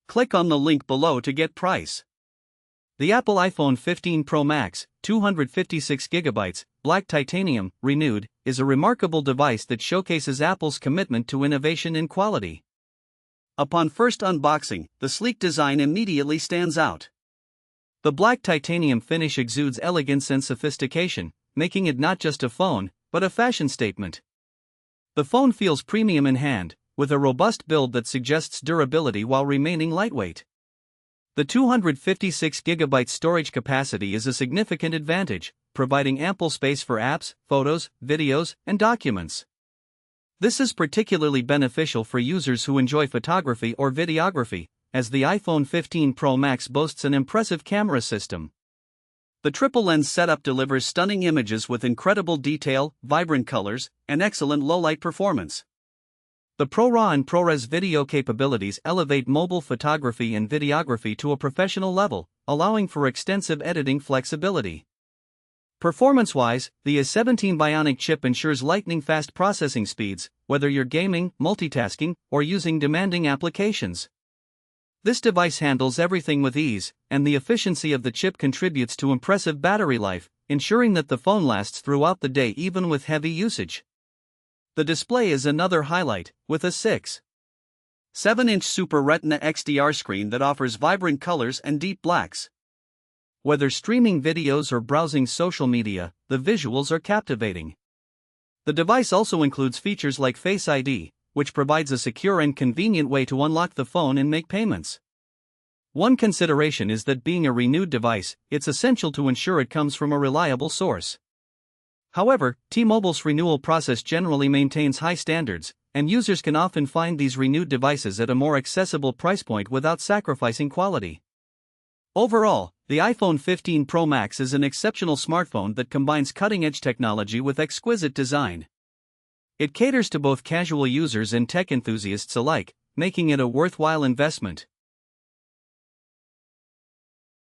Click on the link below to get price. The Apple iPhone 15 Pro Max, 256GB, black titanium, renewed, is a remarkable device that showcases Apple's commitment to innovation and quality. Upon first unboxing, the sleek design immediately stands out. The black titanium finish exudes elegance and sophistication, making it not just a phone, but a fashion statement. The phone feels premium in hand, with a robust build that suggests durability while remaining lightweight. The 256GB storage capacity is a significant advantage, providing ample space for apps, photos, videos, and documents. This is particularly beneficial for users who enjoy photography or videography, as the iPhone 15 Pro Max boasts an impressive camera system. The triple lens setup delivers stunning images with incredible detail, vibrant colors, and excellent low-light performance. The ProRAW and ProRes video capabilities elevate mobile photography and videography to a professional level, allowing for extensive editing flexibility. Performance-wise, the A17 Bionic chip ensures lightning-fast processing speeds, whether you're gaming, multitasking, or using demanding applications. This device handles everything with ease, and the efficiency of the chip contributes to impressive battery life, ensuring that the phone lasts throughout the day even with heavy usage. The display is another highlight, with a 6.7-inch Super Retina XDR screen that offers vibrant colors and deep blacks. Whether streaming videos or browsing social media, the visuals are captivating. The device also includes features like Face ID, which provides a secure and convenient way to unlock the phone and make payments. One consideration is that being a renewed device, it's essential to ensure it comes from a reliable source. However, T-Mobile's renewal process generally maintains high standards, and users can often find these renewed devices at a more accessible price point without sacrificing quality. Overall, the iPhone 15 Pro Max is an exceptional smartphone that combines cutting-edge technology with exquisite design. It caters to both casual users and tech enthusiasts alike, making it a worthwhile investment.